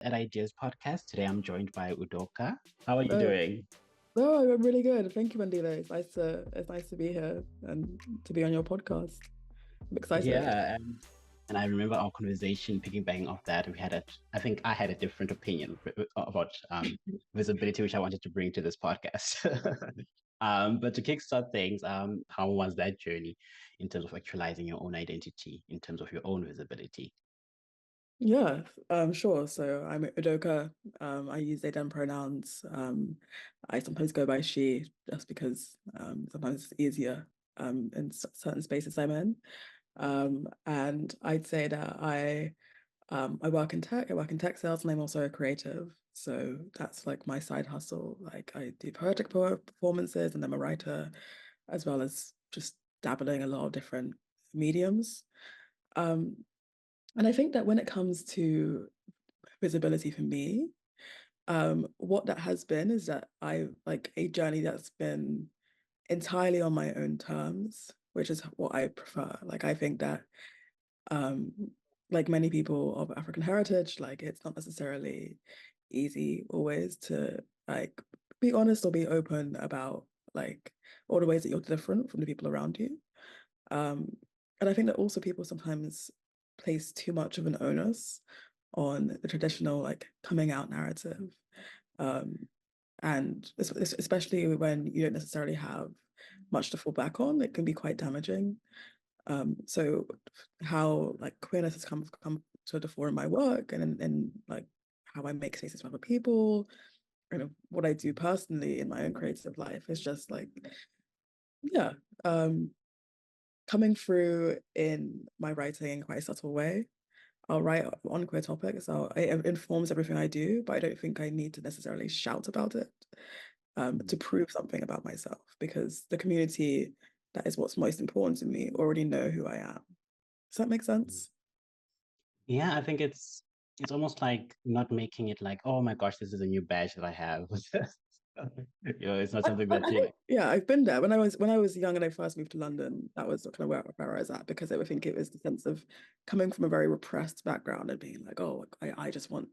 at Ideas Podcast. Today I'm joined by Udoka. How are you Oh, doing? no, I'm really good. Thank you, Bandile. It's nice to be here and to be on your podcast. I'm excited. Yeah, and I remember our conversation piggybacking off that. I think I had a different opinion about visibility, which I wanted to bring to this podcast. But to kickstart things, how was that journey in terms of actualizing your own identity, in terms of your own visibility? Yeah, sure. So I'm Udoka. I use they them pronouns. I sometimes go by she just because sometimes it's easier in certain spaces I'm in. And I'd say that I work in tech. I work in tech sales, and I'm also a creative. So that's like my side hustle. Like I do poetic performances, and I'm a writer, as well as just dabbling a lot of different mediums. Um, and I think that when it comes to visibility for me, what that has been is that I like a journey that's been entirely on my own terms, which is what I prefer. Like I think that um, like many people of African heritage, like it's not necessarily easy always to like be honest or be open about like all the ways that you're different from the people around you. Um, and I think that also people sometimes place too much of an onus on the traditional like coming out narrative. Um, and especially when you don't necessarily have much to fall back on, it can be quite damaging. So how like queerness has come to the fore in my work and like how I make spaces for other people, what I do personally in my own creative life is just like, yeah, um, coming through in my writing in quite a subtle way. I'll write on queer topics, so it informs everything I do, but I don't think I need to necessarily shout about it to prove something about myself because the community that is what's most important to me already know who I am. Does that make sense? Yeah, I think it's almost like not making it like, oh my gosh, this is a new badge that I have. It's not something I that you think, yeah, I've been there. When I was young and I first moved to London, that was kind of where I was at because I think it was the sense of coming from a very repressed background and being like, oh, I just want,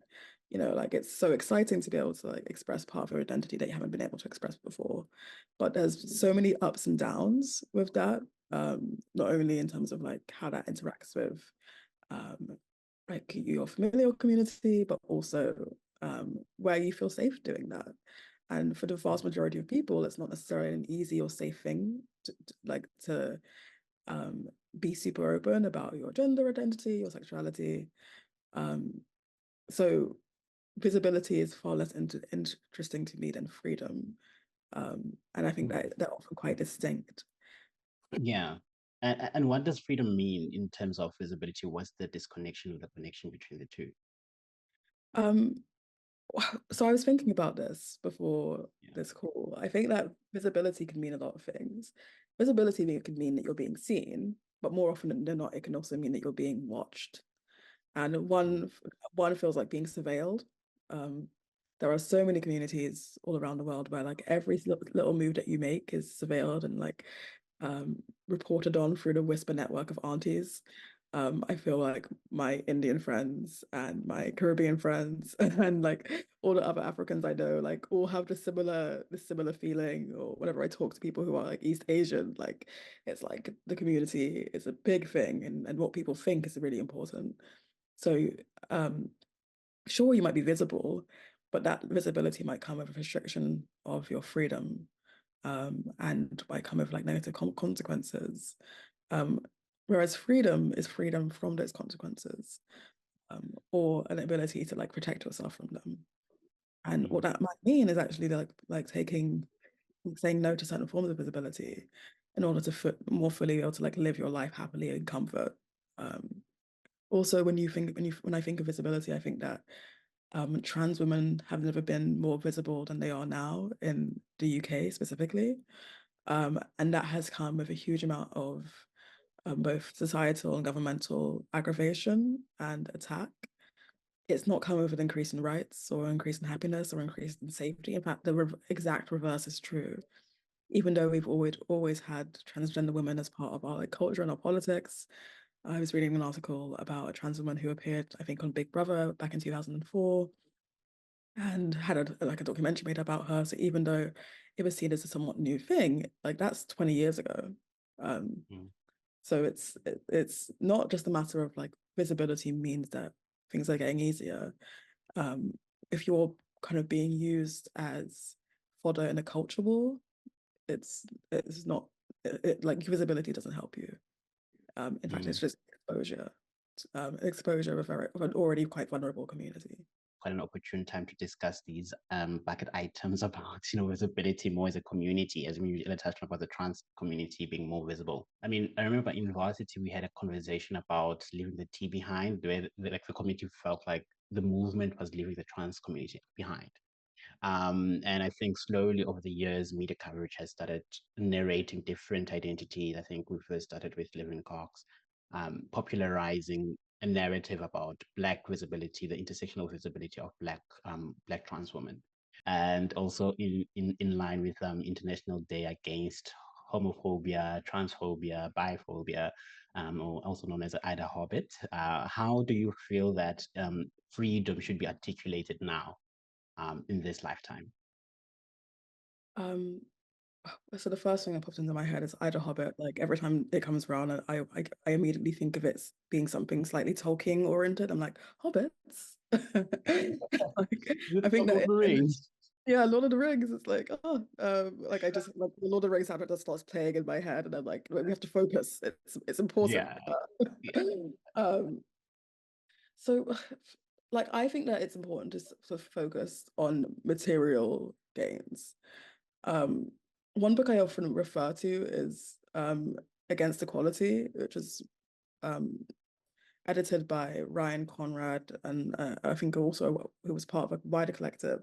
like it's so exciting to be able to like express part of your identity that you haven't been able to express before. But there's so many ups and downs with that, not only in terms of like how that interacts with um, like your familial community, but also where you feel safe doing that. And for the vast majority of people, it's not necessarily an easy or safe thing to um, be super open about your gender identity, your sexuality. Um, so visibility is far less interesting to me than freedom. And I think that they're often quite distinct. yeah. And what does freedom mean in terms of visibility? What's the disconnection or the connection between the two? Um, so I was thinking about this before Yeah. this call. I think that visibility can mean a lot of things. Visibility can mean that you're being seen, but more often than not, it can also mean that you're being watched. And one feels like being surveilled. Um, there are so many communities all around the world where like every little move that you make is surveilled and like reported on through the whisper network of aunties. I feel like my Indian friends and my Caribbean friends and like all the other Africans I know, like all have this similar feeling. Or whenever I talk to people who are like East Asian, like it's like the community is a big thing, and what people think is really important. So, um, sure, you might be visible, but that visibility might come with a restriction of your freedom, and might come with like negative consequences. Um, whereas freedom is freedom from those consequences, or an ability to like protect yourself from them. And what Mhm. that might mean is actually like saying no to certain forms of visibility in order to more fully be able to like live your life happily in comfort. Um, Also, when I think of visibility, I think that trans women have never been more visible than they are now in the UK specifically. And that has come with a huge amount of both societal and governmental aggravation and attack. It's not come with an increase in rights or increase in happiness or increase in safety. In fact, the exact reverse is true. Even though we've always had transgender women as part of our like culture and our politics, I was reading an article about a trans woman who appeared, I think, on Big Brother back in 2004, and had a documentary made about her. So even though it was seen as a somewhat new thing, like that's 20 years ago. Mm. So it's not just a matter of like visibility means that things are getting easier. If you're kind of being used as fodder in a culture war, it's not like visibility doesn't help you. In fact, it's Mm. just exposure of an already quite vulnerable community. Quite an opportune time to discuss these bucket items about visibility more as a community, as we usually touched about the trans community being more visible. I mean, I remember in university we had a conversation about leaving the T behind, the way like the community felt like the movement was leaving the trans community behind. And I think slowly over the years, media coverage has started narrating different identities. I think we first started with Living Cox, popularizing a narrative about Black visibility, the intersectional visibility of Black trans women, and also in line with International Day Against Homophobia, Transphobia, Biphobia, or also known as Ida Hobbit. How do you feel that freedom should be articulated now in this lifetime? Um, so the first thing that popped into my head is Ida Hobbit. Like every time it comes around, I immediately think of it being something slightly Tolkien oriented. I'm like, hobbits. Like, I think Lord that of the Rings. yeah, Lord of the Rings. It's like, oh, like I just like the Lord of the Rings habit just starts playing in my head, and I'm like, we have to focus. It's important. Yeah, yeah. Um, so like I think that it's important to sort of focus on material gains. Um, one book I often refer to is Against Equality, which is um, edited by Ryan Conrad, and I think also who was part of a wider collective.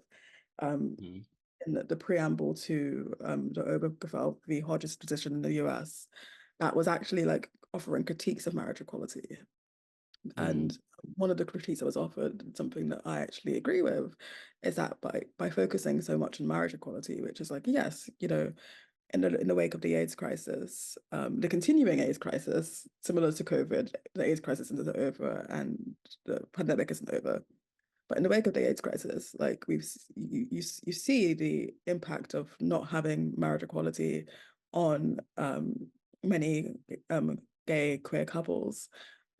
Um, Mm, in the preamble to the Obergefell v. Hodges decision in the US, that was actually like offering critiques of marriage equality. mm, And one of the critiques that was offered, something that I actually agree with, is that by focusing so much on marriage equality, which is like, yes, in the wake of the AIDS crisis, the continuing AIDS crisis, similar to COVID, the AIDS crisis isn't over and the pandemic isn't over. But in the wake of the AIDS crisis, like you see the impact of not having marriage equality on many gay queer couples,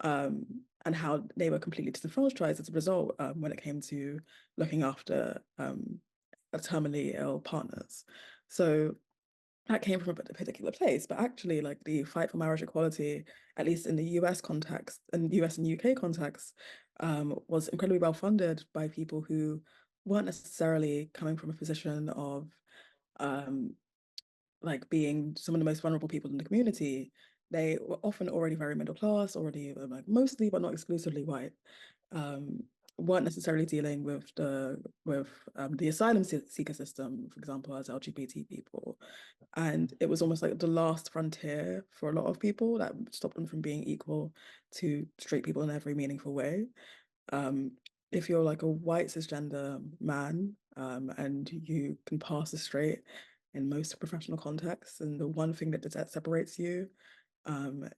um, and how they were completely disenfranchised as a result when it came to looking after terminally ill partners. So that came from a particular place, but actually, like the fight for marriage equality, at least in the US context and US and UK context, was incredibly well funded by people who weren't necessarily coming from a position of um, like being some of the most vulnerable people in the community. They were often already very middle class, already like mostly but not exclusively white. Um, weren't necessarily dealing with the asylum seeker system, for example, as LGBT people, and it was almost like the last frontier for a lot of people that stopped them from being equal to straight people in every meaningful way. Um, if you're like a white cisgender man, and you can pass as straight in most professional contexts, and the one thing that separates you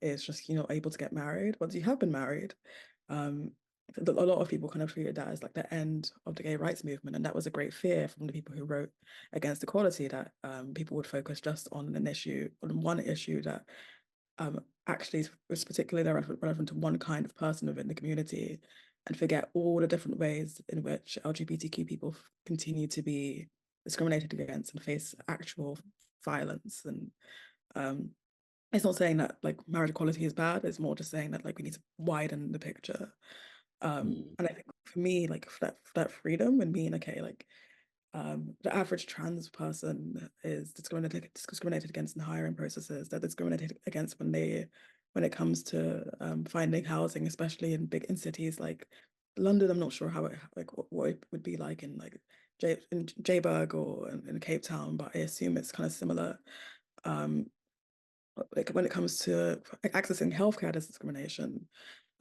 is just you're not able to get married. Once you have been married, um, a lot of people kind of treated that as like the end of the gay rights movement, and that was a great fear from the people who wrote Against Equality, that people would focus just on one issue that actually was particularly relevant to one kind of person within the community, and forget all the different ways in which LGBTQ people continue to be discriminated against and face actual violence. And um, it's not saying that like marriage equality is bad. It's more just saying that like we need to widen the picture. mm, And I think for me, like for that freedom and being okay, like the average trans person is discriminated against in hiring processes. They're discriminated against when it comes to finding housing, especially in cities like London. I'm not sure how it like what it would be like in like in Joburg or in Cape Town, but I assume it's kind of similar. Um, like when it comes to accessing healthcare, there's discrimination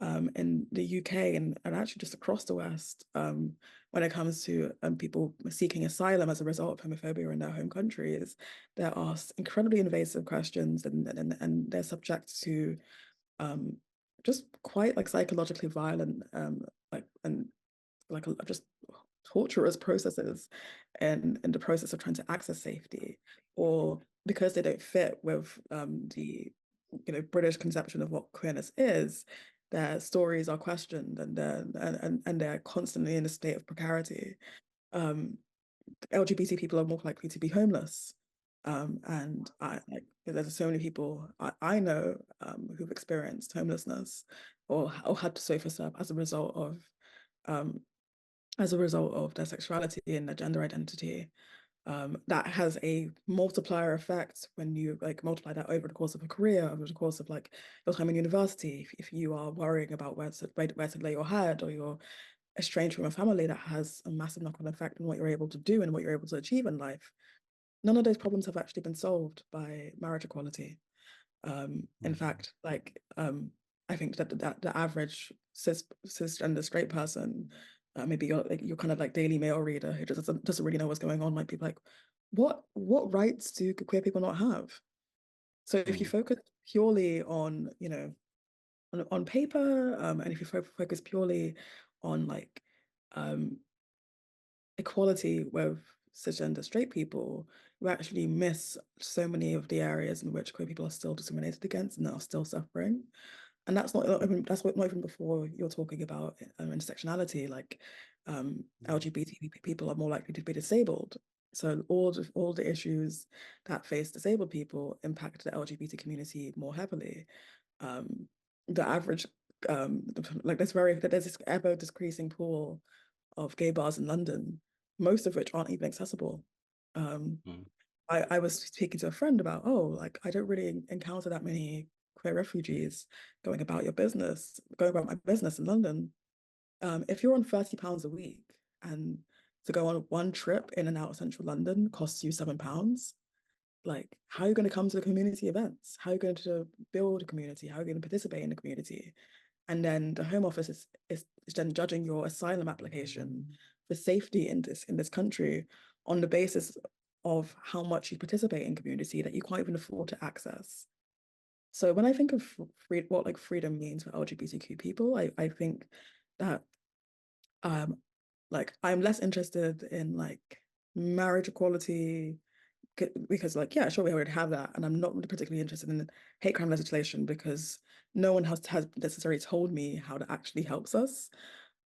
in the UK and actually just across the West, when it comes to people seeking asylum as a result of homophobia in their home countries. They're asked incredibly invasive questions, and they're subject to um, just quite like psychologically violent, and just torturous processes in the process of trying to access safety, or because they don't fit with the British conception of what queerness is, their stories are questioned, and they're constantly in a state of precarity. LGBT people are more likely to be homeless. And there's so many people I know who've experienced homelessness or had to sofa surf um, as a result of their sexuality and their gender identity. That has a multiplier effect when you like multiply that over the course of a career, over the course of like your time in university. If you are worrying about where to lay your head, or you're estranged from a family, that has a massive knock-on effect on what you're able to do and what you're able to achieve in life. None of those problems have actually been solved by marriage equality. In fact, I think that the average cisgender straight person, maybe you're kind of like Daily Mail reader who just doesn't really know what's going on, might be like, what rights do queer people not have? So if you focus purely on, on paper, and if you focus purely on like equality with cisgender straight people, we actually miss so many of the areas in which queer people are still discriminated against and are still suffering. And that's not even before you're talking about intersectionality, like LGBT people are more likely to be disabled. So all the issues that face disabled people impact the LGBT community more heavily. The average there's this ever decreasing pool of gay bars in London, most of which aren't even accessible. I was speaking to a friend about, like I don't really encounter that many queer refugees going about my business in London. If you're on £30 a week and to go on one trip in and out of central London costs you £7, like how are you going to come to the community events? How are you going to build a community? How are you going to participate in the community? And then the Home Office is then judging your asylum application for safety in this country on the basis of how much you participate in community that you can't even afford to access. So when I think of what like freedom means for LGBTQ people, I think that like I'm less interested in like marriage equality, because like yeah, sure, we already have that, and I'm not particularly interested in hate crime legislation because no one has necessarily told me how that actually helps us.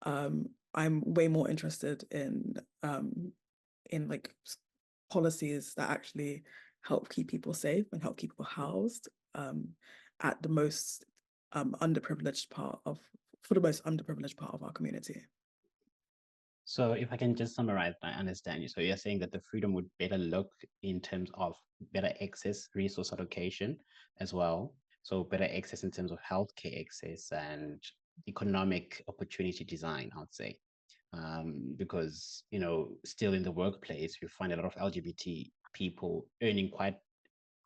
I'm way more interested in like policies that actually help keep people safe and help keep people housed at the most underprivileged part of for the most underprivileged part of our community. So if I can just summarize my understanding, so you're saying that the freedom would better look in terms of better access, resource allocation as well. So better access in terms of healthcare access and economic opportunity design, I would say. Because, still in the workplace, you find a lot of LGBT people earning quite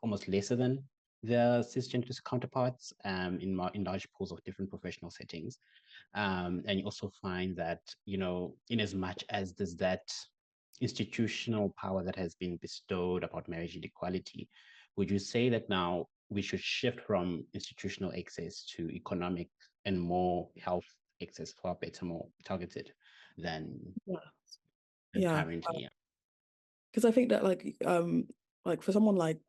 almost lesser than their cisgender counterparts in large pools of different professional settings. And you also find that, in as much as there's that institutional power that has been bestowed about marriage and equality, would you say that now we should shift from institutional access to economic and more health access, far better, more targeted than Yeah, than yeah, currently? because I think that like for someone like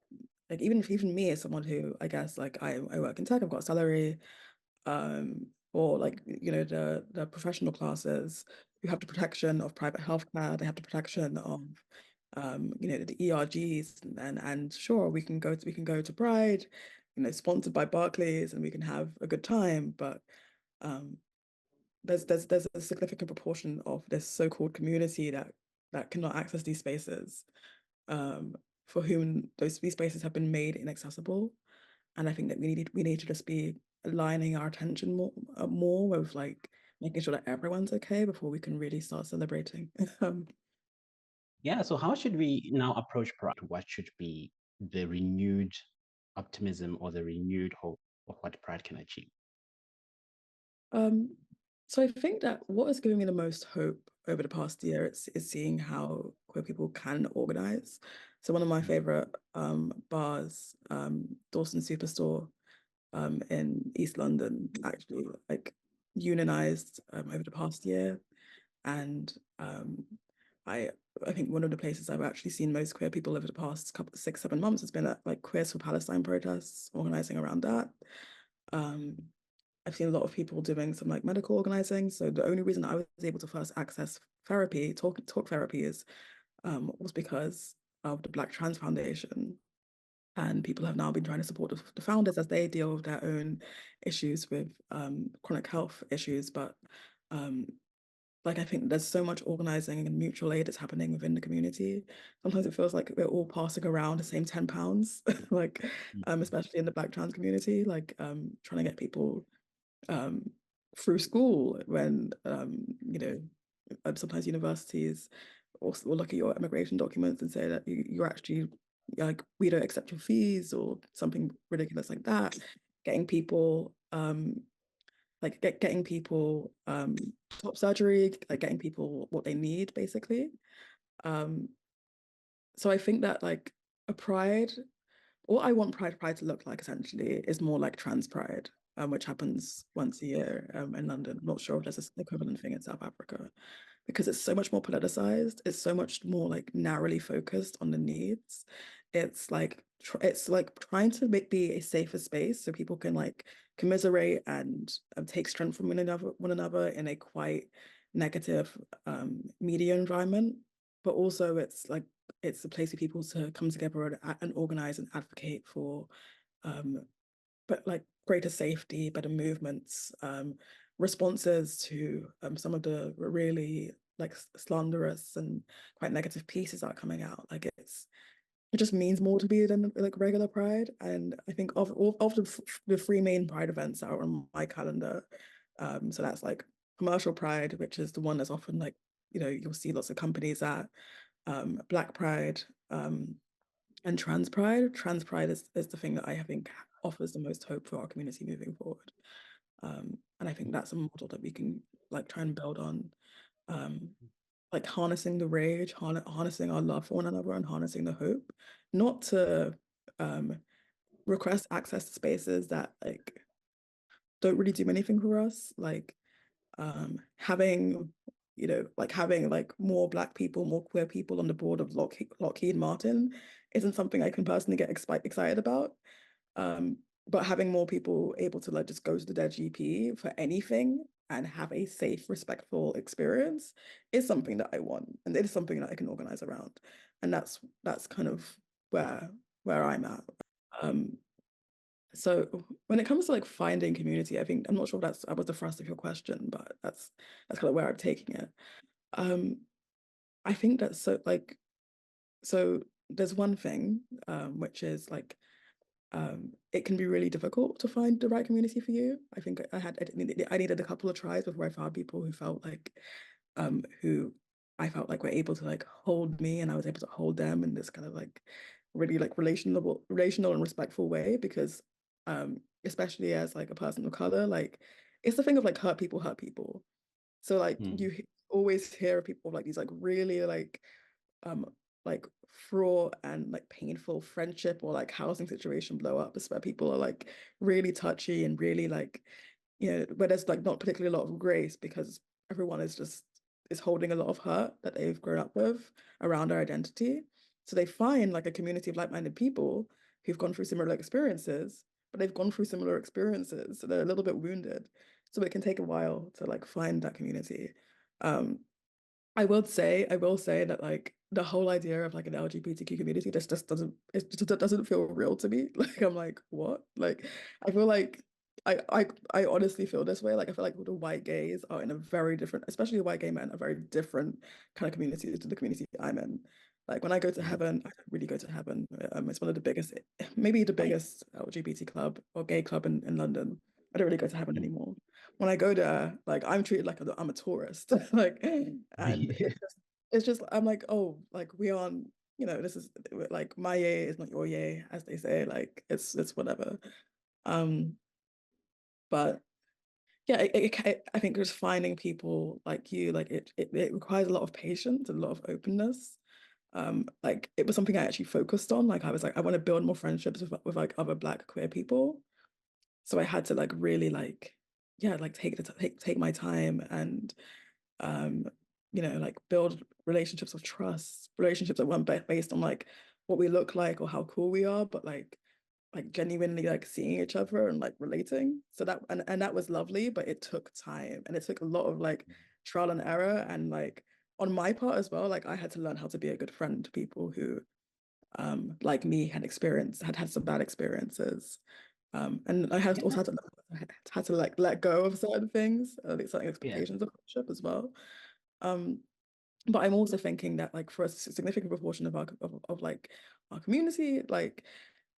even me as someone who I guess like I work in tech, I've got a salary, or like the professional classes who have the protection of private healthcare, they have the protection of the ERGs, and sure we can go to Pride, sponsored by Barclays, and we can have a good time, but um there's a significant proportion of this so-called community that cannot access these spaces, um for whom these spaces have been made inaccessible. And I think that we need to just be aligning our attention more with like making sure that everyone's okay before we can really start celebrating. Yeah, so how should we now approach Pride? What should be the renewed optimism or the renewed hope of what Pride can achieve? Um, so I think that what has given me the most hope over the past year is seeing how queer people can organize. So one of my favorite bars, Dawson Superstore, in East London, actually, like unionized over the past year. And I think one of the places I've actually seen most queer people over the past couple 6-7 months has been at like Queers for Palestine protests, organizing around that. I've seen a lot of people doing some like medical organizing. So the only reason I was able to first access therapy, talk therapy, is was because of the Black Trans Foundation. And people have now been trying to support the founders as they deal with their own issues with chronic health issues. But like, I think there's so much organizing and mutual aid that's happening within the community. Sometimes it feels like we're all passing around the same £10, like, especially in the Black trans community, like trying to get people through school when, sometimes universities will look at your immigration documents and say that you're actually, like, we don't accept your fees or something ridiculous like that. Getting people getting people top surgery, like getting people what they need, basically. So I think that like a pride, what I want Pride to look like essentially is more like Trans Pride, which happens once a year in London. I'm not sure if there's an equivalent thing in South Africa, because it's so much more politicized. It's so much more like narrowly focused on the needs. It's like trying to be a safer space so people can like commiserate and take strength from one another in a quite negative media environment. But also it's a place for people to come together and organize and advocate for but like greater safety, better movements, responses to some of the really like slanderous and quite negative pieces that are coming out. Like it just means more to be than like regular Pride. And I think of the three main Pride events that are on my calendar, so that's like commercial Pride, which is the one that's often like, you'll see lots of companies at, Black Pride, and Trans Pride. Trans Pride is the thing that I think offers the most hope for our community moving forward. And I think that's a model that we can like try and build on, like harnessing the rage, harnessing our love for one another, and harnessing the hope, not to request access to spaces that like don't really do anything for us, like having having like more Black people, more queer people on the board of Lockheed Martin isn't something I can personally get excited about. But having more people able to like just go to their GP for anything and have a safe, respectful experience is something that I want, and it is something that I can organize around. And that's kind of where I'm at. So when it comes to like finding community, I think, I'm not sure if that was the thrust of your question, but that's kind of where I'm taking it. I think that's so there's one thing, which is like, it can be really difficult to find the right community for you. I think I needed a couple of tries before I found people who felt like, who I felt like were able to like hold me, and I was able to hold them in this kind of like really like relational and respectful way. Because especially as like a person of color, like it's the thing of like hurt people hurt people. So like you always hear people like these like really um like fraught and like painful friendship or like housing situation blow up. It's where people are like really touchy and really like, where there's like not particularly a lot of grace, because everyone is holding a lot of hurt that they've grown up with around their identity. So they find like a community of like-minded people who've gone through similar experiences, but they've gone through similar experiences, so they're a little bit wounded. So it can take a while to like find that community. um I will say that like the whole idea of like an LGBTQ community just doesn't feel real to me. Like I'm like, what? Like I feel like I honestly feel this way. Like I feel like the white gays are in a very different, especially white gay men, a very different kind of community to the community I'm in. Like when I go to heaven, I don't really go to heaven. It's one of the biggest, maybe the biggest LGBT club or gay club in London. I don't really go to heaven anymore. When I go there, like I'm treated like I'm a tourist. Like, and it's just I'm like, oh, like we aren't, this is like my yay is not your yay, as they say. Like it's whatever. But yeah, I think just finding people like you, like it requires a lot of patience and a lot of openness. Like it was something I actually focused on. Like I was like, I want to build more friendships with like other Black queer people. So I had to like really like, yeah, like take my time and um, like build relationships of trust, relationships that weren't based on like what we look like or how cool we are, but like genuinely like seeing each other and like relating. So that and that was lovely, but it took time and it took a lot of like trial and error and like on my part as well, like I had to learn how to be a good friend to people who like me had some bad experiences. And I had also Yeah, had to like let go of certain things, like certain yeah, expectations of friendship as well. Um, but I'm also thinking that like for a significant proportion of like our community, like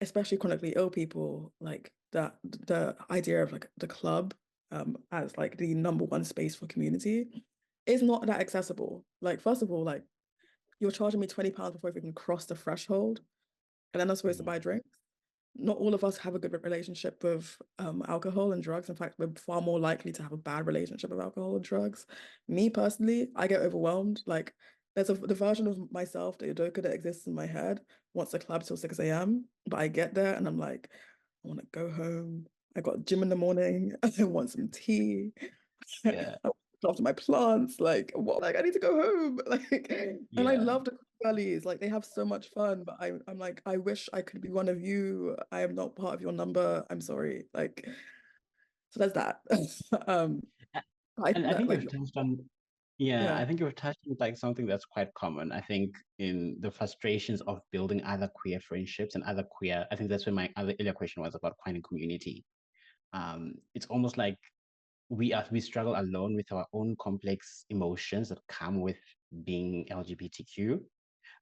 especially chronically ill people, like that the idea of like the club as like the number one space for community is not that accessible. Like first of all, like you're charging me £20 before we can cross the threshold, and then I'm supposed to mm, buy drinks. Not all of us have a good relationship with alcohol and drugs. In fact, we're far more likely to have a bad relationship with alcohol and drugs. Me personally, I get overwhelmed. Like there's the version of myself, the Udoka that exists in my head, wants to club till 6 a.m. But I get there and I'm like, I want to go home. I got gym in the morning. I want some tea. I yeah, look after my plants. Like what? Like I need to go home. Like, and I yeah. love the girlies. Like they have so much fun. But I'm like, I wish I could be one of you. I am not part of your number. I'm sorry. Like, so there's that. um, A- I And think I that think like you've touched on, yeah, yeah, I think you've touched on like something that's quite common. I think in the frustrations of building other queer friendships and other queer, I think that's where my other earlier question was about finding community. It's almost like we struggle alone with our own complex emotions that come with being LGBTQ,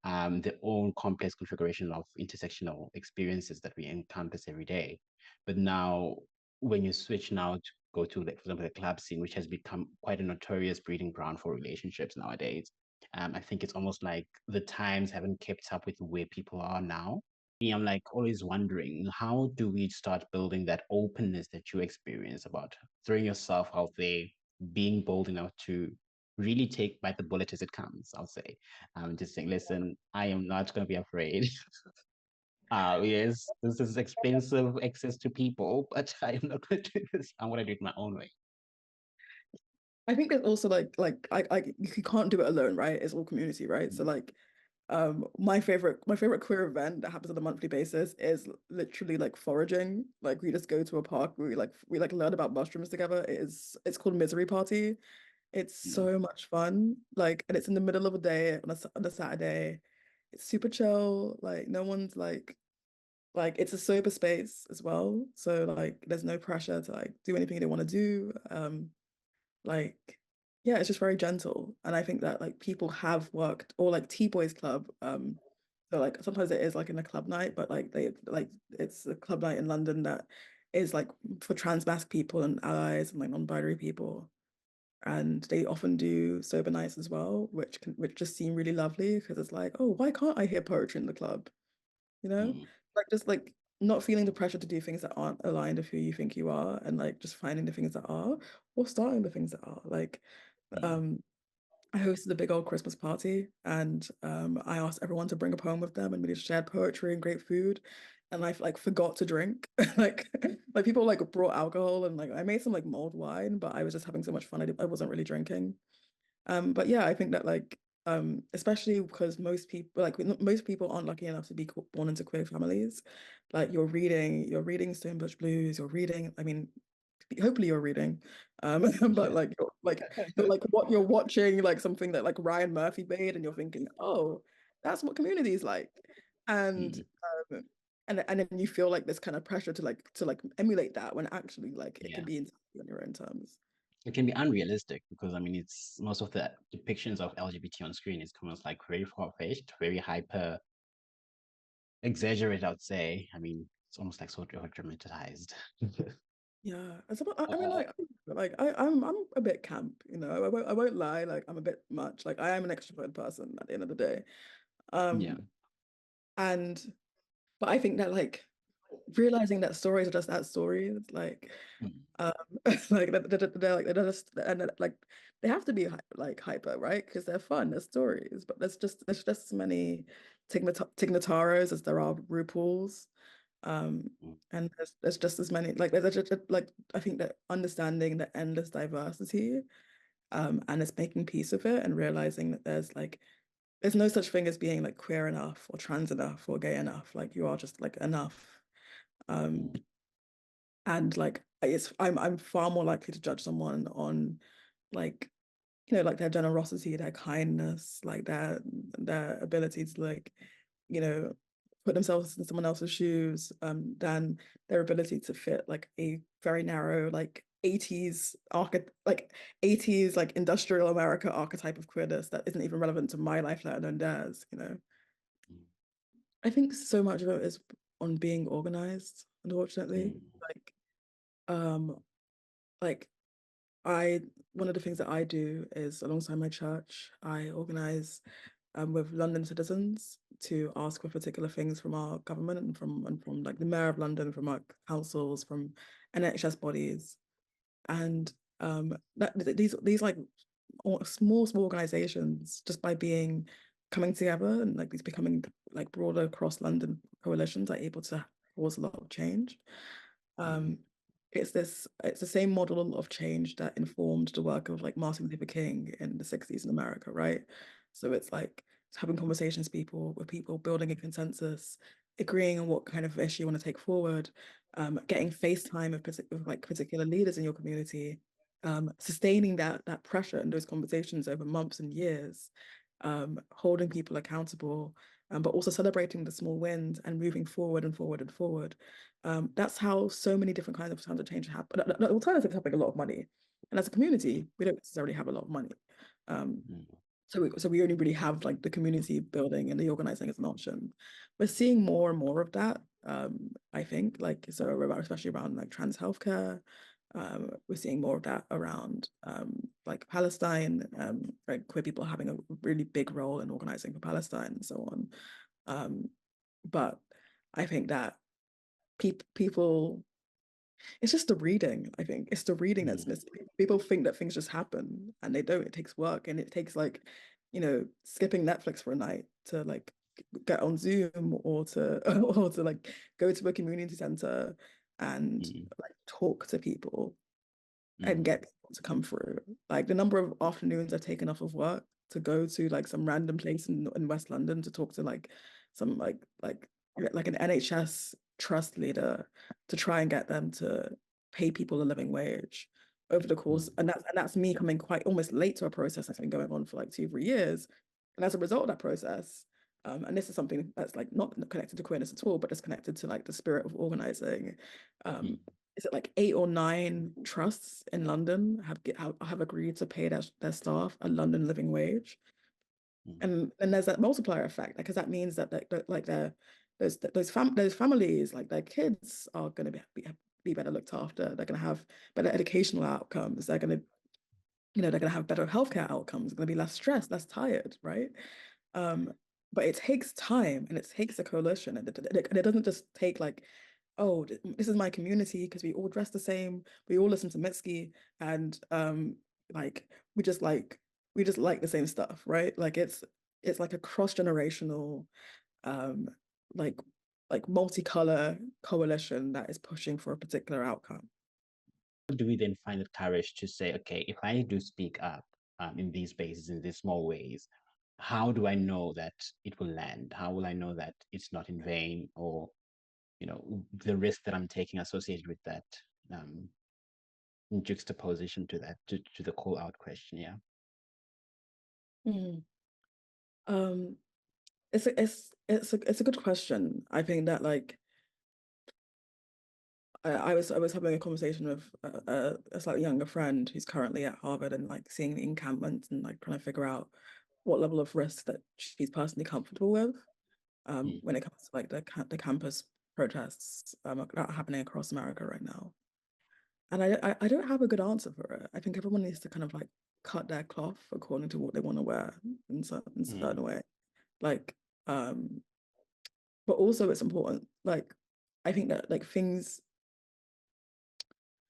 their own complex configuration of intersectional experiences that we encompass every day. But now, when you switch now to go to, like, for example, the club scene, which has become quite a notorious breeding ground for relationships nowadays, I think it's almost like the times haven't kept up with where people are now. Me, I'm like always wondering, how do we start building that openness that you experience about throwing yourself out there, being bold enough to really take bite the bullet as it comes, I'll say. Just saying, listen, I am not going to be afraid. Yes, this is expensive access to people, but I am not going to do this. I'm going to do it my own way. I think there's also like you can't do it alone, right? It's all community, right? So like my favorite queer event that happens on a monthly basis is literally like foraging. Like we just go to a park, we learn about mushrooms together. It's called Misery Party. It's Mm, so much fun. Like, and it's in the middle of the day on a Saturday. It's super chill. Like no one's like it's a sober space as well. So like there's no pressure to like do anything they want to do. Like yeah, it's just very gentle. And I think that like people have worked or like T-Boys Club. So like sometimes it is like in a club night, but like they like it's a club night in London that is like for trans masc people and allies and like non-binary people. And they often do sober nights as well, which just seem really lovely because it's like, oh, why can't I hear poetry in the club? You know? mm, Like just like not feeling the pressure to do things that aren't aligned with who you think you are and like just finding the things that are or starting the things that are. Like mm, um I hosted a big old Christmas party and I asked everyone to bring a poem with them and we just shared poetry and great food. And I like forgot to drink. like like people like brought alcohol and like I made some like mulled wine, but I was just having so much fun. I wasn't really drinking. But yeah, I think that like especially because most people aren't lucky enough to be born into queer families. Like you're reading Stonebridge Blues, you're reading, I mean, hopefully you're reading. But yeah. like what you're watching, like something that like Ryan Murphy made, and you're thinking, oh, that's what community is like. And Mm, um and then you feel like this kind of pressure to like emulate that when actually like it can yeah. be entirely on your own terms. It can be unrealistic because I mean, it's most of the depictions of LGBT on screen is almost like very far-fetched, very hyper exaggerated, I would say. I mean, it's almost like sort of dramatized. Yeah, it's about, I mean, uh, I'm a bit camp, I won't lie, like I'm a bit much. Like I am an extroverted person at the end of the day. yeah. Um, and but I think that like realizing that stories are just that stories, like Mm, um, like they're just and like they have to be like hyper, right? Because they're fun, they're stories, but there's just as many Tignataros as there are RuPauls. And there's just as many, like there's just, like I think that understanding the endless diversity, and it's making peace with it and realizing that there's no such thing as being like queer enough or trans enough or gay enough. Like you are just like enough. Um, and like I'm far more likely to judge someone on like, like their generosity, their kindness, like their ability to like, you know, put themselves in someone else's shoes, than their ability to fit like a very narrow like 80s like industrial America archetype of queerness that isn't even relevant to my life, let alone theirs. I think so much of it is on being organized, unfortunately. Um, like I one of the things that I do is alongside my church, I organize with London citizens to ask for particular things from our government and from like the Mayor of London, from our councils, from NHS bodies, and these like small organizations, just by being coming together and like these becoming like broader across London coalitions, are able to cause a lot of change. Um, it's the same model of change that informed the work of like Martin Luther King in the 60s in America, right? So it's like having conversations with people, building a consensus, agreeing on what kind of issue you want to take forward, getting face time with like particular leaders in your community, sustaining that pressure and those conversations over months and years, holding people accountable, but also celebrating the small wins and moving forward and forward and forward. That's how so many different kinds of change happen. The alternatives have like a lot of money, and as a community, we don't necessarily have a lot of money. So we only really have like the community building and the organizing as an option. We're seeing more and more of that. I think like so especially around like trans healthcare. We're seeing more of that around like Palestine, like queer people having a really big role in organizing for Palestine and so on. But I think that people, it's just the reading. I think it's the reading that's missing. People think that things just happen, and they don't. It takes work, and it takes like, skipping Netflix for a night to like get on Zoom, or to or to like go to a community center and like talk to people and get people to come through. Like the number of afternoons I've taken off of work to go to like some random place in West London to talk to like some like an NHS trust leader to try and get them to pay people a living wage over the course. And that's me coming quite almost late to a process that's been going on for like 2-3 years. And as a result of that process, and this is something that's like not connected to queerness at all, but it's connected to like the spirit of organizing. Is it like 8 or 9 trusts in London have agreed to pay their staff a London living wage? And there's that multiplier effect, because that means that like those families, like their kids are going to be better looked after. They're going to have better educational outcomes. They're going to have better healthcare outcomes. They're going to be less stressed, less tired, right? But it takes time, and it takes a coalition, and it doesn't just take like, oh, this is my community because we all dress the same, we all listen to Mitski, and like we just like the same stuff, right? Like it's like a cross-generational, um, like multicolor coalition that is pushing for a particular outcome. Do we then find the courage to say, okay, if I do speak up in these spaces, in these small ways, how do I know that it will land? How will I know that it's not in vain, or the risk that I'm taking associated with that, in juxtaposition to that, to the call out question? Yeah. Mm. Um, it's a good question. I think that like I was having a conversation with a slightly younger friend who's currently at Harvard, and like seeing the encampment and like trying to figure out what level of risk that she's personally comfortable with, when it comes to like the campus protests that are happening across America right now. And I don't have a good answer for it. I think everyone needs to kind of like cut their cloth according to what they want to wear in certain way. Like, but also it's important. Like, I think that like things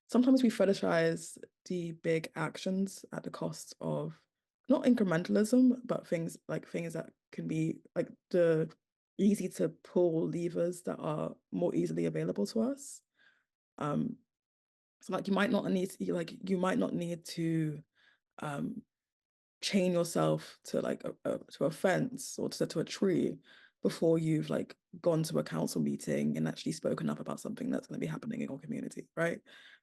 sometimes we fetishize the big actions at the cost of not incrementalism, but things that can be like easy to pull levers that are more easily available to us. So like you might not need to chain yourself to like to a fence or to a tree before you've like gone to a council meeting and actually spoken up about something that's going to be happening in your community, right?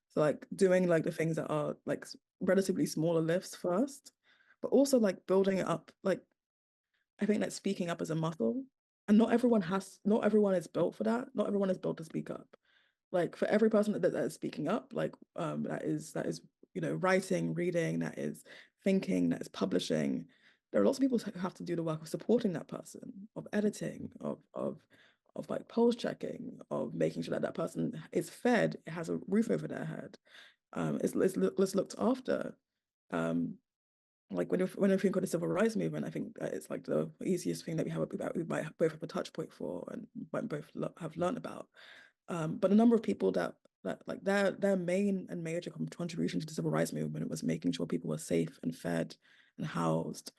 So like doing like the things that are like relatively smaller lifts first, but also like building it up. Like I think that speaking up is a muscle, and not everyone is built for that. Not everyone is built to speak up. Like for every person that is speaking up, like that is writing, reading, that is thinking, that is publishing. There are lots of people who have to do the work of supporting that person, of editing, of like pulse checking, of making sure that that person is fed, has a roof over their head, is looked after. Um, like when I think of the civil rights movement, I think that it's like the easiest thing that we might both have a touch point for and might both have learned about. But a number of people that like their main and major contribution to the civil rights movement was making sure people were safe and fed and housed,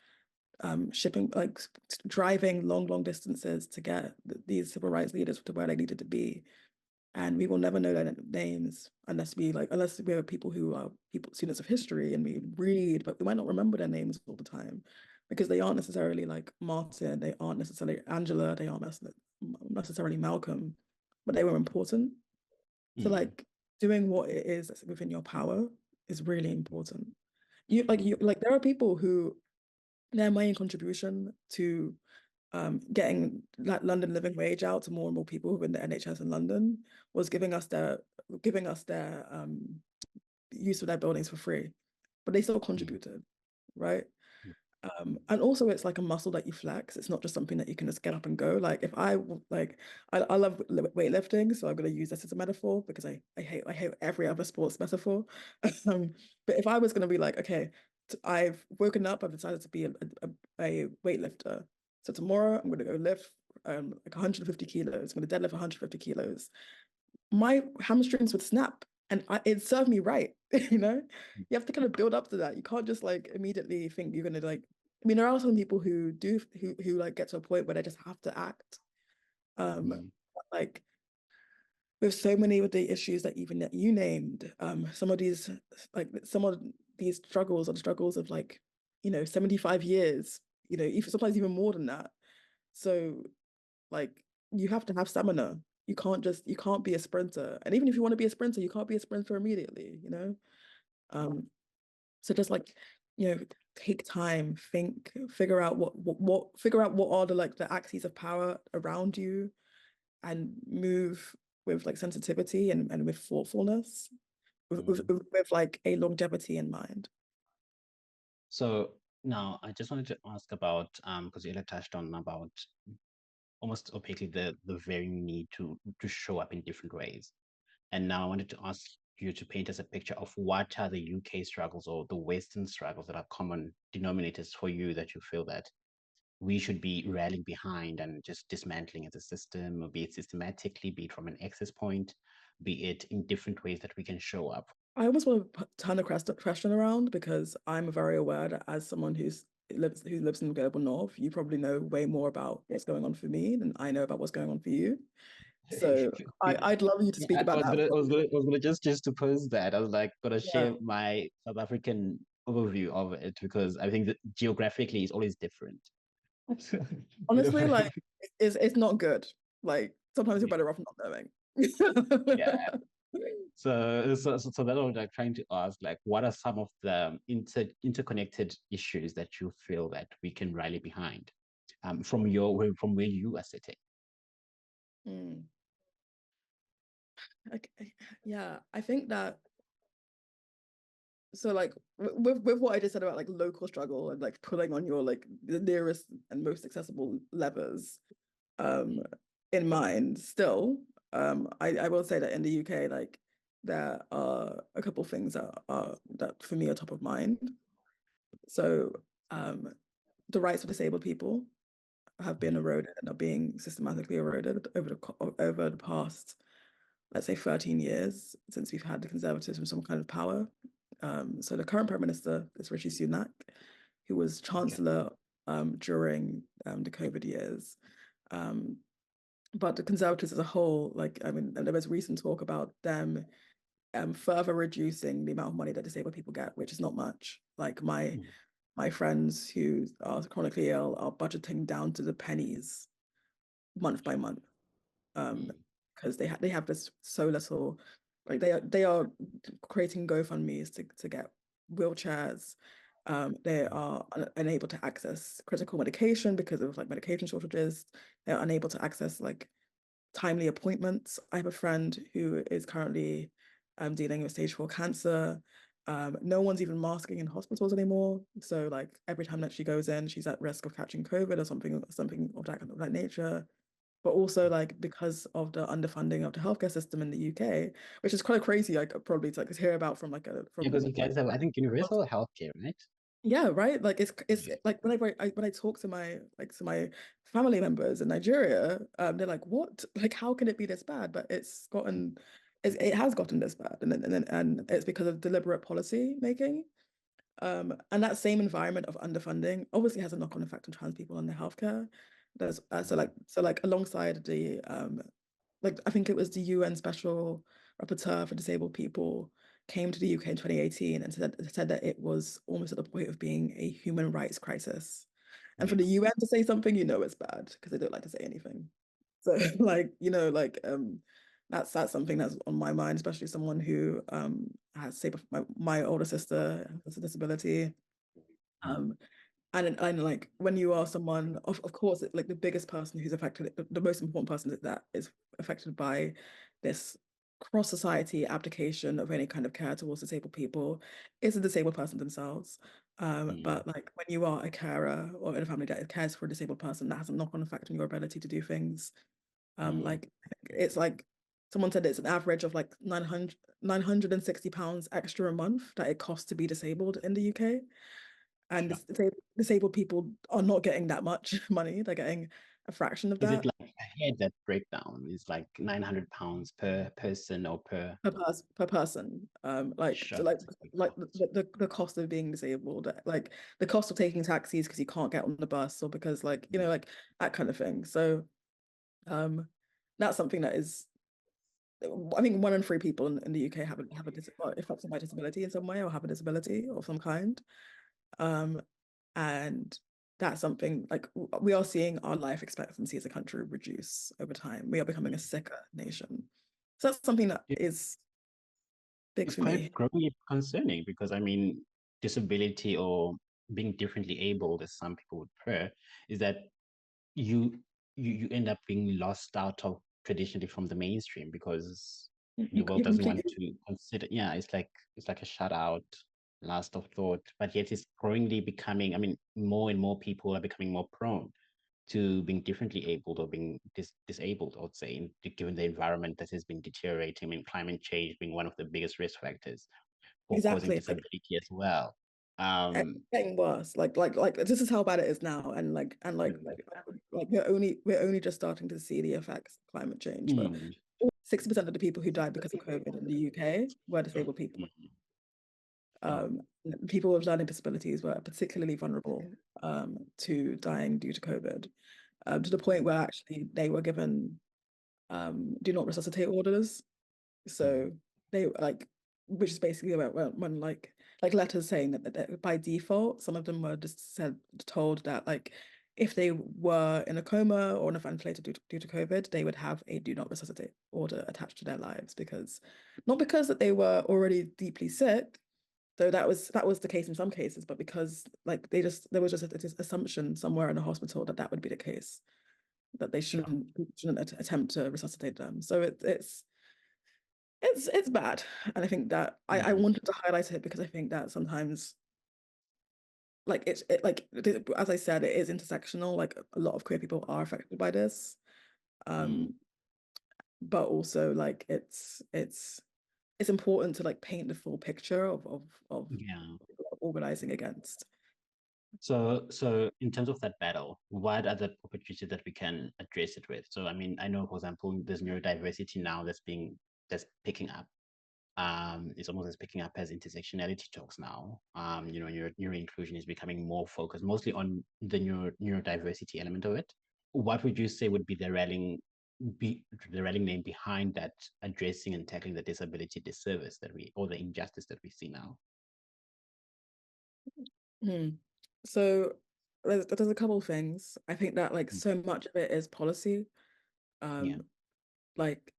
shipping like driving long distances to get these civil rights leaders to where they needed to be. And we will never know their names unless we are people who are students of history and we read, but we might not remember their names all the time because they aren't necessarily like Martin, they aren't necessarily Angela, they aren't necessarily Malcolm, but they were important. So like doing what it is that's within your power is really important. You there are people who their main contribution to getting like London living wage out to more and more people within the NHS in London was giving us their use of their buildings for free, but they still contributed, right? And also it's like a muscle that you flex. It's not just something that you can just get up and go. Like if I love weightlifting, so I'm going to use this as a metaphor because I hate every other sports metaphor. But if I was going to be like, okay, I've woken up, I've decided to be a weightlifter. So tomorrow I'm going to go lift like 150 kilos. I'm going to deadlift 150 kilos. My hamstrings would snap and it served me right. You have to kind of build up to that. You can't just like immediately think you're gonna like. I mean, there are some people who like get to a point where they just have to act. Like with so many of the issues that even that you named, some of these struggles are the struggles of like 75 years. Even sometimes even more than that. So like you have to have stamina. You can't be a sprinter. And even if you want to be a sprinter, you can't be a sprinter immediately. So just like, take time, think, figure out what are the axes of power around you and move with like sensitivity and with thoughtfulness, with like a longevity in mind. So now I just wanted to ask about because you touched on about almost opaquely the very need to show up in different ways. And now I wanted to ask you to paint us a picture of what are the UK struggles or the Western struggles that are common denominators for you that you feel that we should be rallying behind and just dismantling as a system, be it systematically, be it from an access point, be it in different ways that we can show up. I almost want to turn the question around because I'm very aware that as someone who lives in the global north, you probably know way more about what's going on for me than I know about what's going on for you. So I'd love you to speak about that. I was gonna just to pose that. I was like gonna Yeah. share my South African overview of it because I think that geographically it's always different. Honestly, like it's not good. Like sometimes you're better off not knowing. Yeah. So that I was like trying to ask, like, what are some of the interconnected issues that you feel that we can rally behind, from where you are sitting? Mm. Okay. Yeah, I think that so like with what I just said about like local struggle and like pulling on your like the nearest and most accessible levers in mind still I will say that in the UK like there are a couple things that for me are top of mind. So the rights of disabled people have been eroded and are being systematically eroded over the past, let's say, 13 years since we've had the Conservatives in some kind of power. So the current Prime Minister is Rishi Sunak, who was Chancellor during the COVID years. But the Conservatives as a whole, like, I mean, there was recent talk about them further reducing the amount of money that disabled people get, which is not much. Like my friends who are chronically ill are budgeting down to the pennies month by month, because they have this so little. Like they are creating GoFundMe's to get wheelchairs. They are unable to access critical medication because of like medication shortages. They're unable to access like timely appointments. I have a friend who is currently dealing with stage 4 cancer. No one's even masking in hospitals anymore. So like every time that she goes in, she's at risk of catching COVID or something of that nature. But also like because of the underfunding of the healthcare system in the UK, which is quite crazy, like probably to like hear about from like a Yeah, from because you like guys have, I think, universal healthcare, right? yeah, right. Like it's Yeah. like when I talk to my family members in Nigeria, they're like, "What? Like, how can it be this bad?" But it has gotten this bad, and it's because of deliberate policy making. And that same environment of underfunding obviously has a knock-on effect on trans people and their healthcare. There's so like alongside the like I think it was the UN Special Rapporteur for Disabled People came to the UK in 2018 and said that it was almost at the point of being a human rights crisis. And for Yeah. the UN to say something, you know it's bad because they don't like to say anything. So like, that's something that's on my mind, especially someone who has say my older sister has a disability. Um, and like when you are someone of course like the biggest person who's affected, the most important person that is affected by this cross society application of any kind of care towards disabled people is a disabled person themselves. But like when you are a carer or in a family that cares for a disabled person, that has a knock-on effect on your ability to do things. Like it's like someone said it's an average of like 960 pounds extra a month that it costs to be disabled in the UK. And Sure. disabled people are not getting that much money. They're getting a fraction of Is it that like I had that breakdown? Is like 900 pounds per person or per per person. Like sure, so like that's a big like cost. the cost of being disabled, like the cost of taking taxis because you can't get on the bus or because like like that kind of thing. So um that's something that is I think 1 in 3 people in the UK are affected by disability in some way or have a disability of some kind. Um, and that's something like we are seeing our life expectancy as a country reduce over time. We are becoming a sicker nation. So that's something that is big It's for me. quite growing concerning because I mean, disability or being differently abled, as some people would prefer, is that you you end up being lost out of traditionally from the mainstream because the world You doesn't want completely to consider. Yeah, it's like a shut out, last of thought. But yet it's growingly becoming. I mean, more and more people are becoming more prone to being differently abled or being disabled, I would say, given the environment that has been deteriorating. I mean, climate change being one of the biggest risk factors for causing exactly like disability as well. Um, getting worse. Like this is how bad it is now, and like we're only just starting to see the effects of climate change. But mm, 60% of the people who died because of COVID in the UK were disabled people. mm, sure. Um, People with learning disabilities were particularly vulnerable to dying due to COVID, to the point where actually they were given do not resuscitate orders. Mm, So they like, which is basically when like letters saying that by default, some of them were just told that like if they were in a coma or on a ventilator due to COVID, they would have a do not resuscitate order attached to their lives because not because that they were already deeply sick, though that was the case in some cases, but because like there was just this assumption somewhere in the hospital that would be the case, that they sure. shouldn't attempt to resuscitate them. So it's bad, and I think that I Mm, wanted to highlight it because I think that sometimes like as I said, it is intersectional. Like a lot of queer people are affected by this, mm, um, but also like it's important to like paint the full picture of yeah. organizing against. So in terms of that battle, what are the opportunities that we can address it with? So I mean, I know, for example, there's neurodiversity now that's picking up. It's almost as picking up as intersectionality talks now. Neuro inclusion is becoming more focused, mostly on the neurodiversity element of it. what would you say would be be the rallying name behind that addressing and tackling the disability disservice that we or the injustice that we see now? Hmm. So there's a couple of things. I think that like so much of it is policy. Yeah. Um, like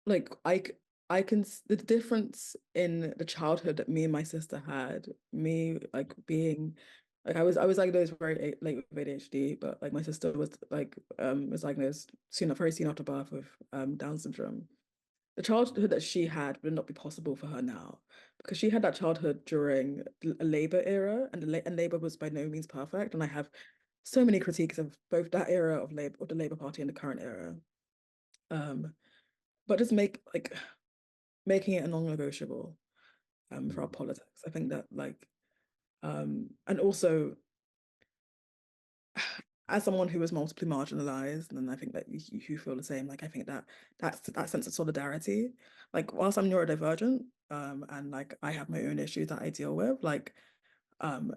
like I can the difference in the childhood that me and my sister had, me like being like I was diagnosed very late with ADHD, but like my sister was diagnosed very soon after birth with Down syndrome. The childhood that she had would not be possible for her now because she had that childhood during a Labour era, and and Labour was by no means perfect. And I have so many critiques of both that era of Labour, of the Labour Party, and the current era. Um, but just making it a non-negotiable for our Mm, politics. I think that and also as someone who was multiply marginalized, and I think that you feel the same. Like I think that that sense of solidarity. Like whilst I'm neurodivergent, and like I have my own issues that I deal with, um,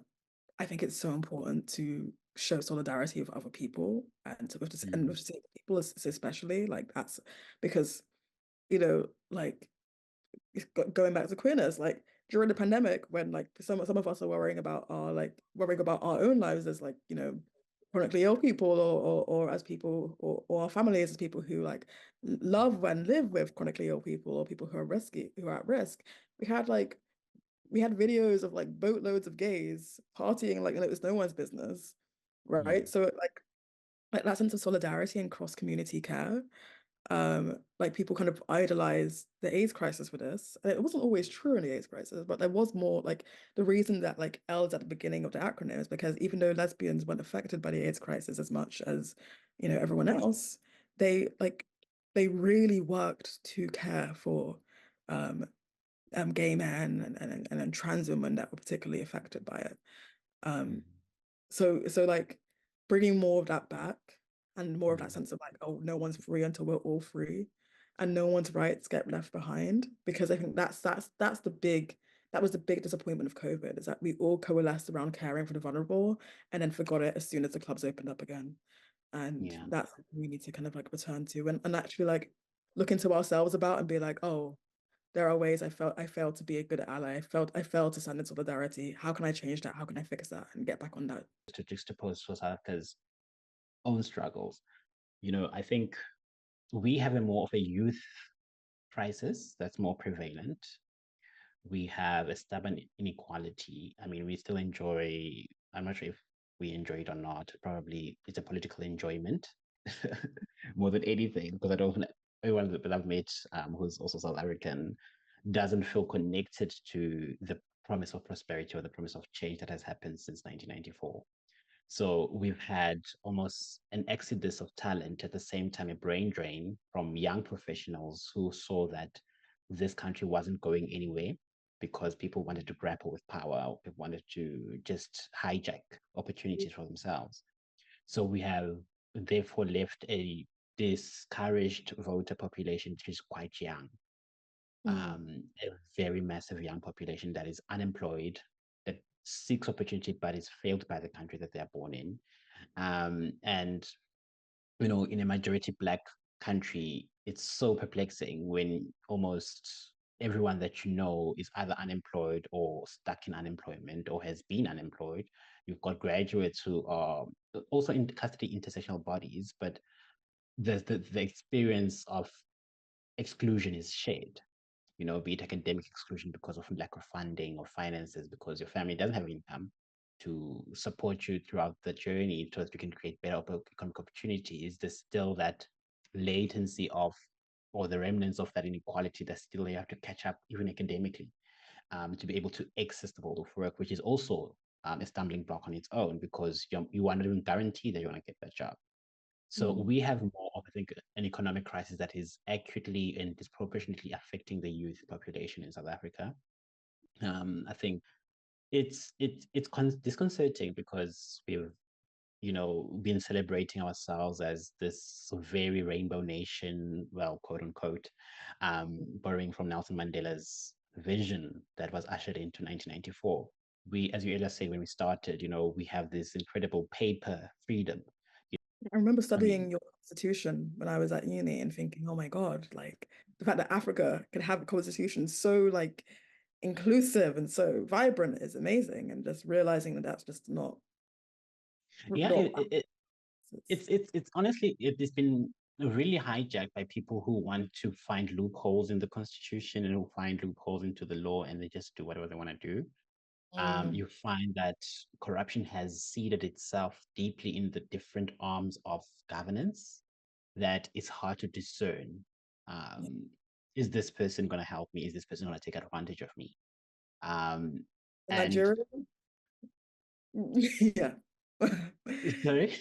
I think it's so important to show solidarity with other people and with mm, disabled people especially. Like that's because you know like going back to queerness, like during the pandemic, when like some of us are worrying about our own lives as like chronically ill people or as people or our families as people who like love and live with chronically ill people or people who are at risk. We had like we had videos of like boatloads of gays partying like it was no one's business, right? mm, So like that sense of solidarity and cross community care like people kind of idolize the AIDS crisis for this. And it wasn't always true in the AIDS crisis, but there was more like the reason that like L is at the beginning of the acronym is because even though lesbians weren't affected by the AIDS crisis as much as, everyone else, they like they really worked to care for um, gay men and trans women that were particularly affected by it. Um, mm, so like bringing more of that back and more of that mm, sense of like, oh, no one's free until we're all free, and no one's rights get left behind. Because I think that's that was the big disappointment of COVID is that we all coalesced around caring for the vulnerable and then forgot it as soon as the clubs opened up again. And yeah. that's something we need to kind of like return to and actually like look into ourselves about and be like, oh, there are ways I failed to be a good ally. I failed to stand in solidarity. How can I change that? How can I fix that and get back on that? To juxtapose South Africa's own struggles, I think we have a more of a youth crisis that's more prevalent. We have a stubborn inequality. I mean, we still enjoy, I'm not sure if we enjoy it or not. Probably it's a political enjoyment more than anything, because I don't, everyone that I've met who's also South African doesn't feel connected to the promise of prosperity or the promise of change that has happened since 1994. So we've had almost an exodus of talent, at the same time a brain drain from young professionals who saw that this country wasn't going anywhere because people wanted to grapple with power, or people wanted to just hijack opportunities for themselves. So we have therefore left a discouraged voter population which is quite young, Mm, a very massive young population that is unemployed, that seeks opportunity but is failed by the country that they are born in. And in a majority Black country, it's so perplexing when almost everyone that is either unemployed or stuck in unemployment or has been unemployed. You've got graduates who are also in custody intersectional bodies, but the experience of exclusion is shared, be it academic exclusion because of lack of funding or finances, because your family doesn't have income to support you throughout the journey so that you can create better economic opportunities. There's still that latency of, or the remnants of that inequality that still you have to catch up, even academically, to be able to access the world of work, which is also a stumbling block on its own because you are not even guaranteed that you want to get that job. So mm, we have more of, I think, an economic crisis that is acutely and disproportionately affecting the youth population in South Africa. I think it's disconcerting because we've been celebrating ourselves as this very rainbow nation, well, quote unquote, borrowing from Nelson Mandela's vision that was ushered into 1994. We, as you earlier said when we started, we have this incredible paper freedom. I remember I mean, studying your constitution when I was at uni and thinking, oh my God, like the fact that Africa could have a constitution so like inclusive and so vibrant is amazing. And just realizing that that's just yeah, not it's honestly it's been really hijacked by people who want to find loopholes in the constitution and who find loopholes into the law and they just do whatever they want to do. Mm, You find that corruption has seeded itself deeply in the different arms of governance that it's hard to discern. yeah. Um, is this person going to help me? Is this person going to take advantage of me? Um, and Nigeria, yeah. sorry,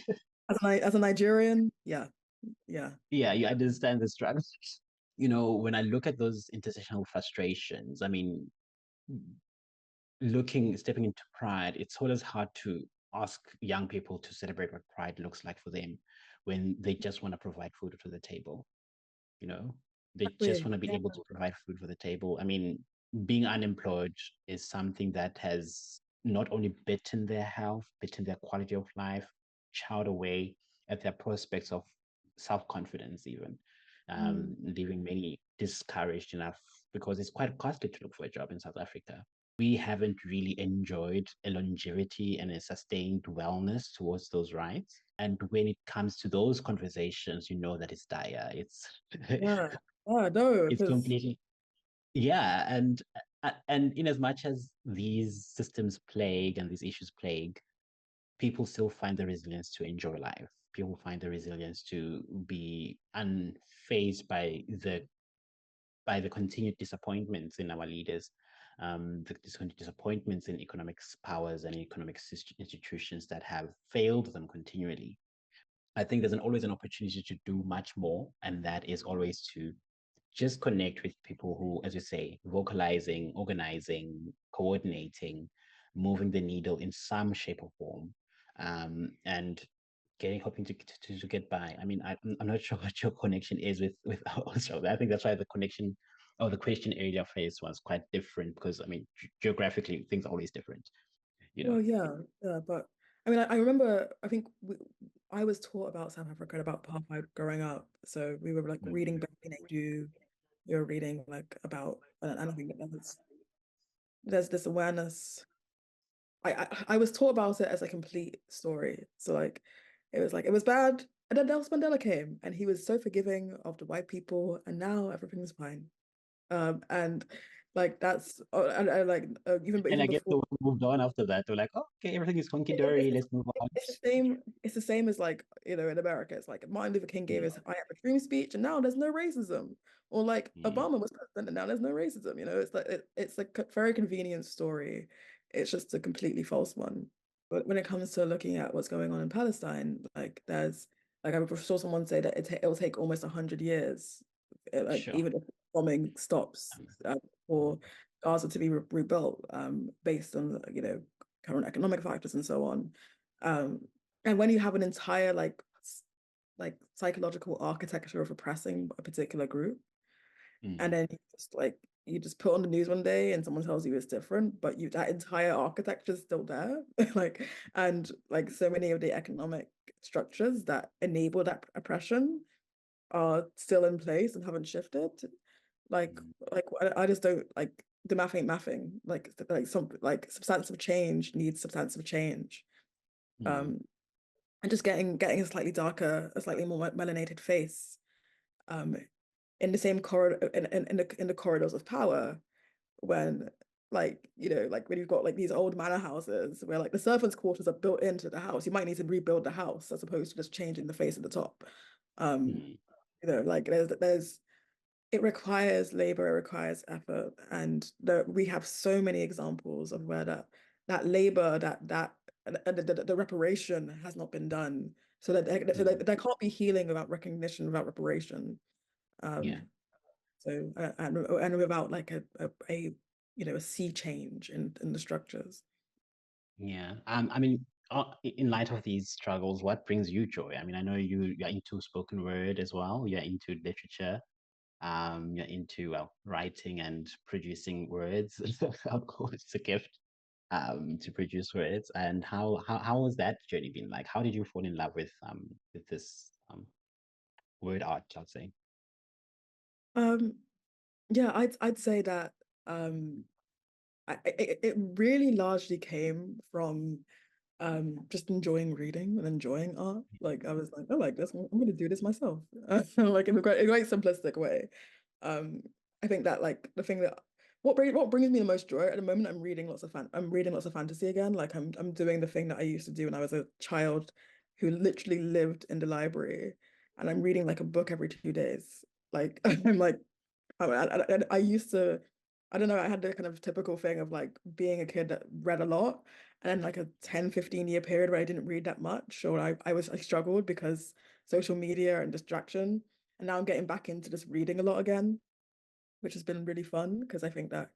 As a Nigerian, yeah, yeah. yeah, you understand the struggle. When I look at those intersectional frustrations, I mean, stepping into pride, it's always hard to ask young people to celebrate what pride looks like for them when they just want to provide food to the table. you know they just Exactly. want to be Yeah. able to provide food for the table. I mean, being unemployed is something that has not only bitten their health, bitten their quality of life, child away at their prospects of self-confidence even, Mm, leaving many discouraged enough because it's quite costly to look for a job in South Africa. We haven't really enjoyed a longevity and a sustained wellness towards those rights. And when it comes to those conversations, you know that it's dire. It's yeah. Yeah, no, it's because completely, yeah. And in as much as these systems plague and these issues plague, people still find the resilience to enjoy life. People find the resilience to be unfazed by the continued disappointments in our leaders, the continued disappointments in economic powers and economic institutions that have failed them continually. I think there's always an opportunity to do much more, and that is always to just connect with people who, as you say, vocalizing, organizing, coordinating, moving the needle in some shape or form, and hoping to get by. I mean, I'm not sure what your connection is with Australia. I think that's why the connection or the question area phase was quite different because I mean, geographically things are always different. You know. well, yeah, yeah, but I mean, I remember, I think I was taught about South Africa and about apartheid growing up. So we were like reading Mm, Bandile Mndebele, you were reading like about, and I think that there's this awareness. I was taught about it as a complete story. So like it was bad, and then Nelson Mandela came, and he was so forgiving of the white people, and now everything's fine. And like that's and like And even I guess before. the world moved on after that. They're like, oh, okay, everything is hunky It's dory. the, Let's move on. it's the same. It's the same as like in America. It's like Martin Luther King gave Mm, his "I Have a Dream" speech, and now there's no racism. Or like mm, Obama was president, and now there's no racism. It's like it's a very convenient story. It's just a completely false one. But when it comes to looking at what's going on in Palestine, like there's like I saw someone say that it'll take almost 100 years, like sure. even if bombing stops, for Gaza to be rebuilt, based on current economic factors and so on. Um, and when you have an entire like psychological architecture of oppressing a particular group, and Mm, then you just put on the news one day and someone tells you it's different, but that entire architecture is still there. And like so many of the economic structures that enable that oppression are still in place and haven't shifted. Like mm, I just don't like the math ain't mathing. Like substantive change needs substantive change. mm, Um, and just getting a slightly darker, a slightly more melanated face, um, in the same corridor in the corridors of power when like when you've got like these old manor houses where like the servants' quarters are built into the house, you might need to rebuild the house as opposed to just changing the face at the top. Um, mm, like there's it requires labor, it requires effort, and we have so many examples of where that labor, that the reparation has not been done, so that mm. there can't be healing without recognition, without reparation. Yeah, So and without like a a sea change in the structures. yeah. I mean, in light of these struggles, what brings you joy? I mean, I know you're into spoken word as well. You're into literature. You're into, well, writing and producing words. Of course, it's a gift. to produce words. And how was that journey been like? How did you fall in love with this word art, I'll say? Um, yeah, I'd say that um, it really largely came from just enjoying reading and enjoying art. Like I was like, I like this. I'm going to do this myself. Like in a great simplistic way. Um, I think that like the thing that what brings me the most joy at the moment, I'm reading lots of fantasy again. Like I'm doing the thing that I used to do when I was a child who literally lived in the library, and I'm reading like a book every 2 days. Like I'm like I used to, I don't know, I had the kind of typical thing of like being a kid that read a lot and then like a 10-15 year period where I didn't read that much, or I struggled because social media and distraction. And now I'm getting back into just reading a lot again, which has been really fun because I think that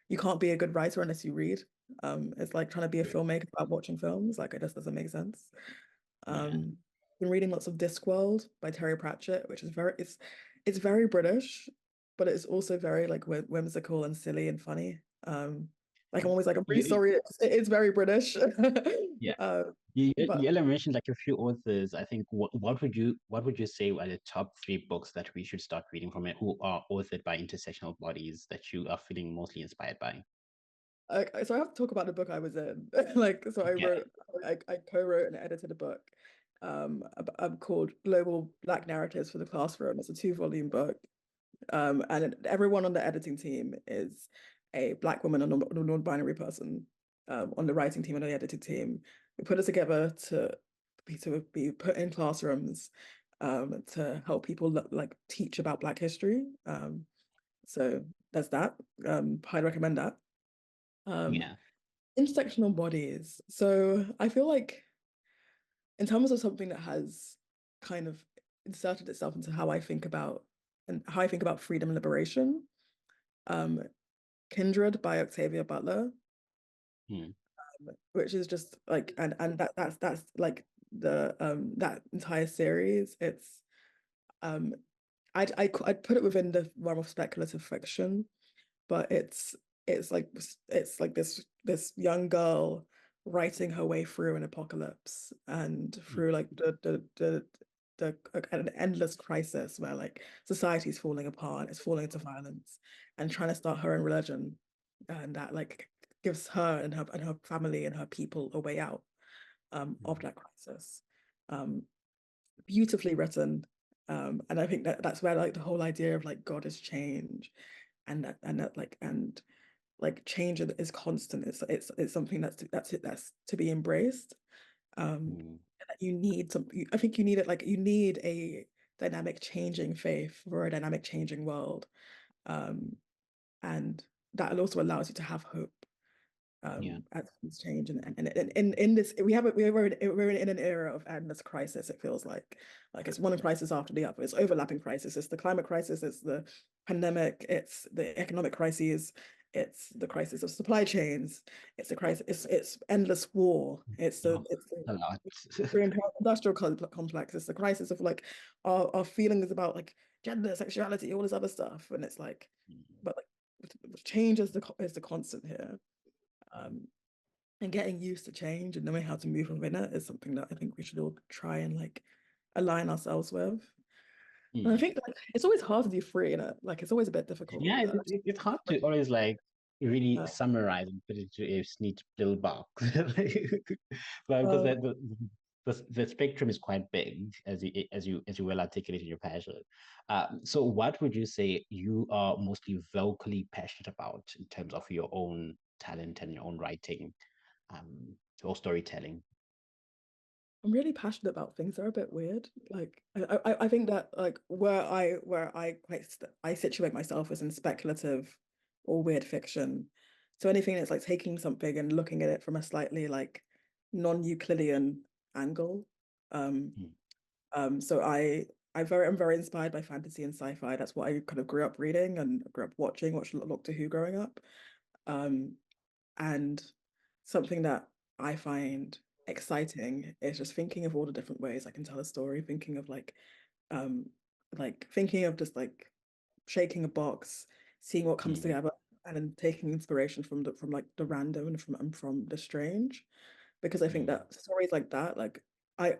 you can't be a good writer unless you read. It's like trying to be a filmmaker without watching films. Like it just doesn't make sense. Yeah. Um, been reading lots of Discworld by Terry Pratchett, which is it's very British, but it's also very like whimsical and silly and funny. Like I'm always like, I'm really You, sorry, it's very British. yeah. uh, You but earlier mentioned like a few authors. I think what would you say are the top three books that we should start reading from it, who are authored by intersectional bodies that you are feeling mostly inspired by? so I have to talk about the book I was in. Like, so Yeah. I co-wrote and edited a book called Global Black Narratives for the Classroom. It's a 2 volume book. And everyone on the editing team is a Black woman and a non-binary person on the writing team and the editing team. We put it together to be put in classrooms to help people like teach about Black history. So there's that. Highly recommend that. Um, Yeah. intersectional bodies. So I feel like in terms of something that has kind of inserted itself into how I think about freedom and liberation. Um, Kindred by Octavia Butler, Hmm. which is just like and that's like the that entire series. It's um I'd put it within the realm of speculative fiction, but it's like this young girl writing her way through an apocalypse and Hmm. through like an endless crisis where like society's falling apart, it's falling into violence, and trying to start her own religion, and that like gives her and her family and her people a way out of Hmm. that crisis. Um, Beautifully written. And I think that that's where like the whole idea of like God is change and like change is constant. It's something that's to be embraced. Hmm. And that you need some. I think you need it. Like you need a dynamic, changing faith for a dynamic, changing world, um, and that also allows you to have hope Yeah. as things change. And in this, we're in an era of endless crisis. It feels like it's one crisis after the other. It's overlapping crisis. It's the climate crisis. It's the pandemic. It's the economic crises. It's the crisis of supply chains. It's the crisis. It's endless war. Oh, It's a lot. the industrial complex. It's the crisis of like our feelings about like gender, sexuality, all this other stuff. And it's like, but like change is the constant here. Um, and getting used to change and knowing how to move within it is something that I think we should all try and like align ourselves with. And I Hmm. think like it's always hard to do free in it. Like it's always a bit difficult. Yeah, it's hard to always like really Uh, summarize and put it into a neat little box. Well, because uh, the spectrum is quite big, as you well articulated your passion. So what would you say you are mostly vocally passionate about in terms of your own talent and your own writing, or storytelling? I'm really passionate about things that are a bit weird. Like I think that like I situate myself is in speculative or weird fiction. So anything that's like taking something and looking at it from a slightly like non-Euclidean angle. Um, Hmm. so I'm very inspired by fantasy and sci-fi. That's what I kind of grew up reading and grew up watching Doctor Who growing up. Um, and something that I find exciting is just thinking of all the different ways I can tell a story, um, thinking of just like shaking a box, seeing what comes Hmm. together. and then taking inspiration from like the random and from the strange, because I think Mm. that stories like that, like I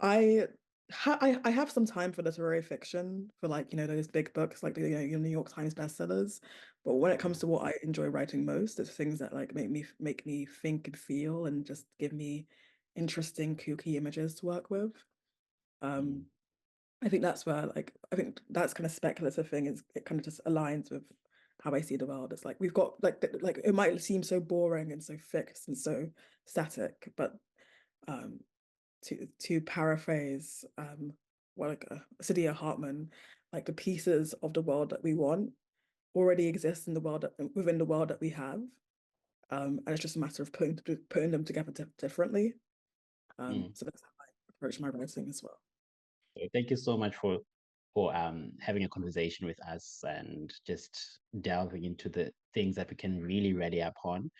I I have some time for literary fiction, for like, those big books like the, your New York Times bestsellers. But when it comes to what I enjoy writing most, it's things that like make me think and feel and just give me interesting, kooky images to work with. Mm. Um, I think that's where, like, I think that's kind of speculative thing is it kind of just aligns with how I see the world. It's like we've got like it might seem so boring and so fixed and so static, but um to paraphrase like Saidiya Hartman, like the pieces of the world that we want already exist in the world within the world that we have. And it's just a matter of putting them together differently. Mm. So that's how I approach my writing as well. So thank you so much for having a conversation with us and just delving into the things that we can really rally upon.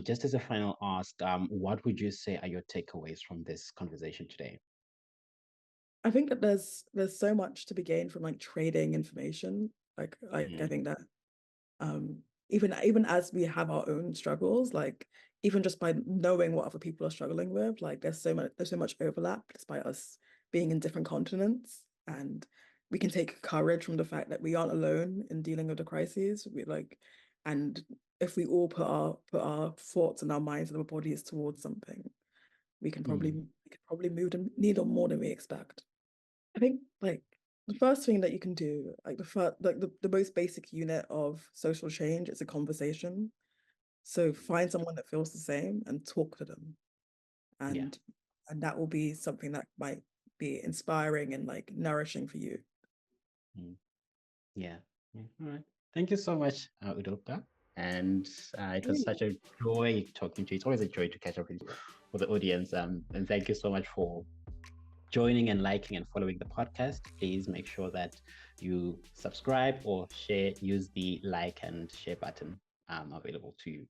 Just as a final ask, what would you say are your takeaways from this conversation today? I think that there's so much to be gained from like trading information. Like I Mm. think that um even as we have our own struggles, like even just by knowing what other people are struggling with, like there's so much overlap despite us being in different continents, and we can take courage from the fact that we aren't alone in dealing with the crises. We like, and if we all put our thoughts and our minds and our bodies towards something, Mm. we can probably move the needle more than we expect. I think like the first thing that you can do, like the most basic unit of social change is a conversation. So find someone that feels the same and talk to them. Yeah. And and that will be something that might be inspiring and like nourishing for you. Mm. Yeah. Yeah. All right. Thank you so much, Udoka. And it was such a joy talking to you. It's always a joy to catch up with for the audience. And thank you so much for joining and liking and following the podcast. Please make sure that you subscribe or share, use the like and share button available to you.